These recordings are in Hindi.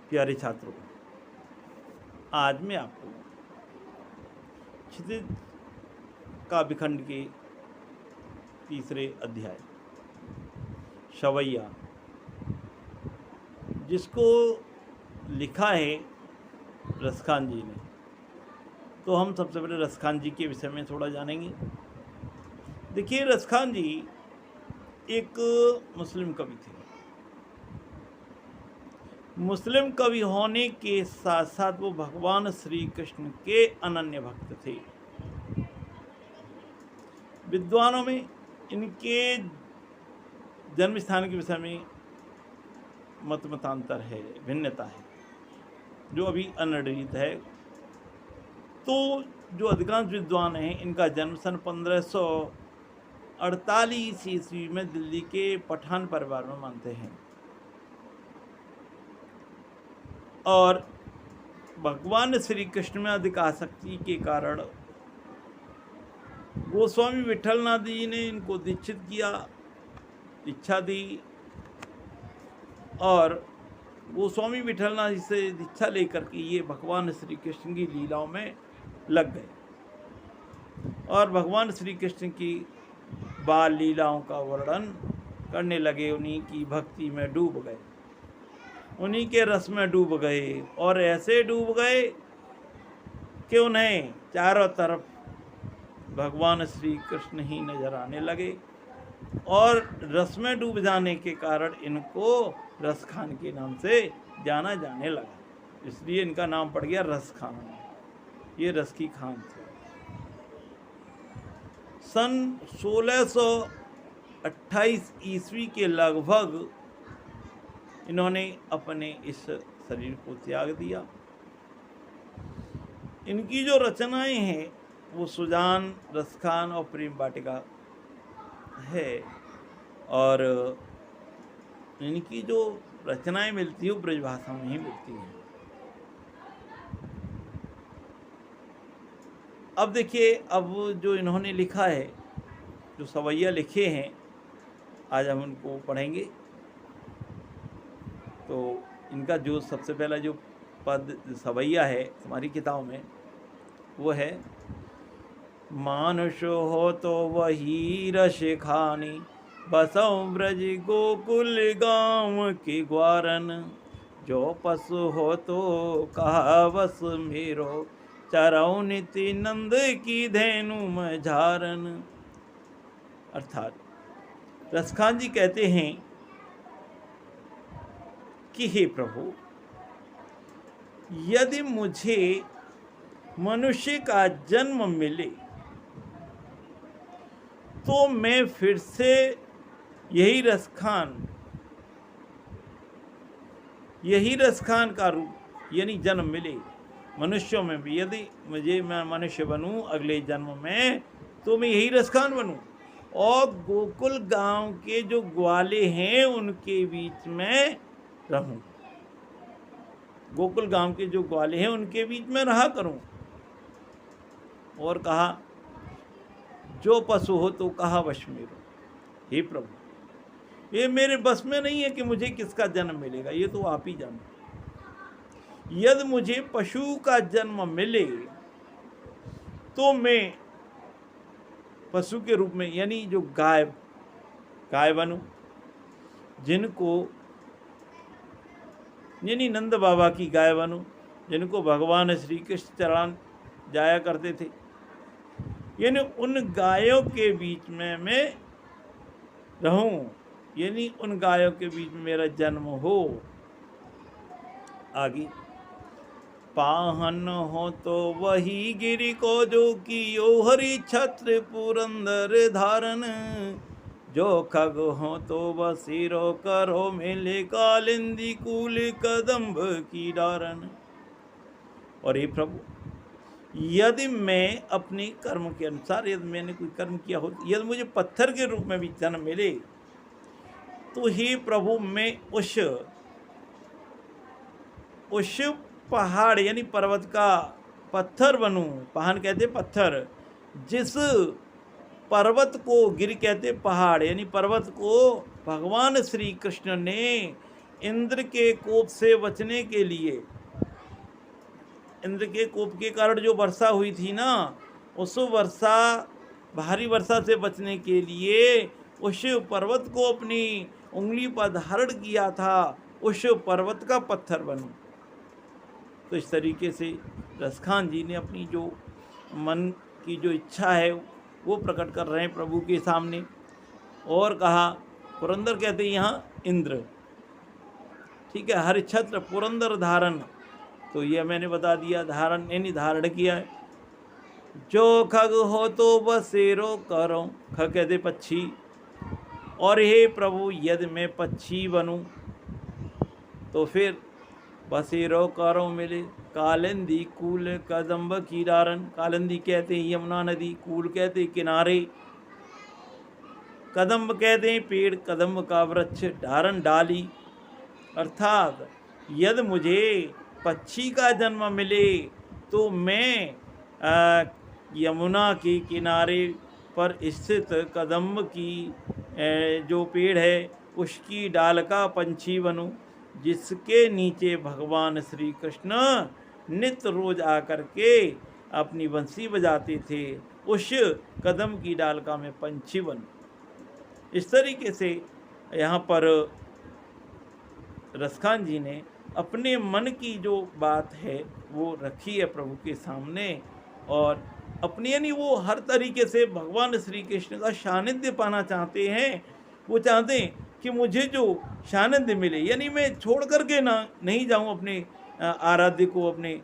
प्यारे छात्रों, आज मैं आपको क्षितिज काव्यखंड के तीसरे अध्याय सवैया, जिसको लिखा है रसखान जी ने, तो हम सबसे पहले रसखान जी के विषय में थोड़ा जानेंगे। देखिए, रसखान जी एक मुस्लिम कवि थे। मुस्लिम कवि होने के साथ साथ वो भगवान श्री कृष्ण के अनन्य भक्त थे। विद्वानों में इनके जन्म स्थान के विषय में मतांतर है, भिन्नता है, जो अभी अनिर्णित है। तो जो अधिकांश विद्वान हैं, इनका जन्म सन 1548 ईस्वी में दिल्ली के पठान परिवार में मानते हैं, और भगवान श्री कृष्ण में अधिक आसक्ति के कारण गोस्वामी विठलनाथ जी ने इनको दीक्षित किया, दीक्षा दी, और गोस्वामी विठलनाथ जी से दीक्षा लेकर के ये भगवान श्री कृष्ण की लीलाओं में लग गए और भगवान श्री कृष्ण की बाल लीलाओं का वर्णन करने लगे। उन्हीं की भक्ति में डूब गए, उन्हीं के रस में डूब गए, और ऐसे डूब गए कि उन्हें चारों तरफ भगवान श्री कृष्ण ही नजर आने लगे, और रस में डूब जाने के कारण इनको रसखान के नाम से जाना जाने लगा। इसलिए इनका नाम पड़ गया रसखान। ये रस की खान थे। सन 1628 ईस्वी के लगभग इन्होंने अपने इस शरीर को त्याग दिया। इनकी जो रचनाएं हैं वो सुजान, रसखान और प्रेम वाटिका है, और इनकी जो रचनाएं मिलती है वो ब्रजभाषा में ही मिलती हैं। अब देखिए, अब जो इन्होंने लिखा है, जो सवैया लिखे हैं, आज हम उनको पढ़ेंगे। तो इनका जो सबसे पहला जो पद सवैया है हमारी किताब में, वो है: मानुष हो तो वही रस खानी, बसौ ब्रज गोकुल गाँव के ग्वारन। जो पशु हो तो कहा बस मेरो, चरौ निति नंद की धेनु में झारन। अर्थात रसखान जी कहते हैं कि हे प्रभु, यदि मुझे मनुष्य का जन्म मिले तो मैं फिर से यही रसखान का रूप, यानी जन्म मिले मनुष्यों में भी, यदि मैं मनुष्य बनूं अगले जन्म में, तो मैं यही रसखान बनूं और गोकुल गांव के जो ग्वाले हैं उनके बीच में रहूं। गोकुल गांव के जो ग्वाले हैं उनके बीच में रहा करूं। और कहा, जो पशु हो तो कहा वश मेरो। हे प्रभु, ये मेरे बस में नहीं है कि मुझे किसका जन्म मिलेगा, ये तो आप ही जानो। यदि मुझे पशु का जन्म मिले तो मैं पशु के रूप में, यानी जो गाय बनूं, जिनको, यानी नंद बाबा की गाय बनूं, जिनको भगवान श्री कृष्ण चरान जाया करते थे, यानी उन गायों के बीच में मैं रहूं, यानी उन गायों के बीच में मेरा जन्म हो। आगे, पाहन हो तो वही गिरि को जो कि यो हरि छत्र पुरंदर धारन। जो खग हो तो बसीरो करो मेले कालिंदी कूल कदम्ब की डारन। और हे प्रभु, यदि मैं अपने कर्म के अनुसार, यदि मैंने कोई कर्म किया हो, यदि मुझे पत्थर के रूप में भी जन्म मिले, तो हे प्रभु मैं उस पहाड़, यानी पर्वत का पत्थर बनूं। पहाड़ कहते पत्थर, जिस पर्वत को, गिरि कहते पहाड़, यानी पर्वत को भगवान श्री कृष्ण ने इंद्र के कोप से बचने के लिए, इंद्र के कोप के कारण जो वर्षा हुई थी ना, उस भारी वर्षा से बचने के लिए उस पर्वत को अपनी उंगली पर धारण किया था, उस पर्वत का पत्थर बनूं। तो इस तरीके से रसखान जी ने अपनी जो मन की जो इच्छा है वो प्रकट कर रहे हैं प्रभु के सामने। और कहा, पुरंदर कहते हैं यहाँ इंद्र, ठीक है, हरिछत्र पुरंदर धारण, तो ये मैंने बता दिया, धारण यानी धारण किया है। जो खग हो तो बसेरो करो, खग कहते पक्षी, और हे प्रभु यदि मैं पक्षी बनूं तो फिर बसेरो करो मिले, कालिंदी कूल कदम्ब कीरारन, कालिंदी कहते हैं यमुना नदी, कूल कहते हैं किनारे, कदम्ब कहते हैं पेड़, कदम्ब का वृक्ष, डारन डाली। अर्थात यदि मुझे पक्षी का जन्म मिले तो मैं यमुना के किनारे पर स्थित कदम्ब की जो पेड़ है उसकी डाल का पंछी बनूं, जिसके नीचे भगवान श्री कृष्ण नित्य रोज आकर के अपनी बंसी बजाते थे, उस कदम की डाल का मैं पंछी बनूं। इस तरीके से यहाँ पर रसखान जी ने अपने मन की जो बात है वो रखी है प्रभु के सामने, और अपनी यानी वो हर तरीके से भगवान श्री कृष्ण का सानिध्य पाना चाहते हैं। वो चाहते हैं कि मुझे जो सानिध्य मिले, यानी मैं छोड़ करके ना नहीं जाऊं अपने आराध्य को, अपने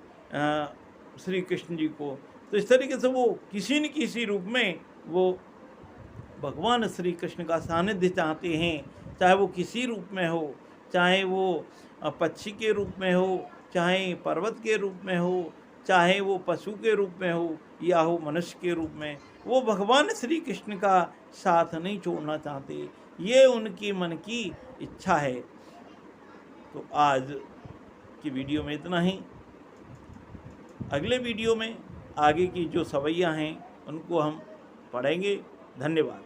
श्री कृष्ण जी को। तो इस तरीके से वो किसी न किसी रूप में वो भगवान श्री कृष्ण का सानिध्य चाहते हैं, चाहे वो किसी रूप में हो, चाहे वो पक्षी के रूप में हो, चाहे पर्वत के रूप में हो, चाहे वो पशु के रूप में हो, या हो मनुष्य के रूप में, वो भगवान श्री कृष्ण का साथ नहीं छोड़ना चाहते। ये उनकी मन की इच्छा है। तो आज की वीडियो में इतना ही। अगले वीडियो में आगे की जो सवैयाँ हैं उनको हम पढ़ेंगे। धन्यवाद।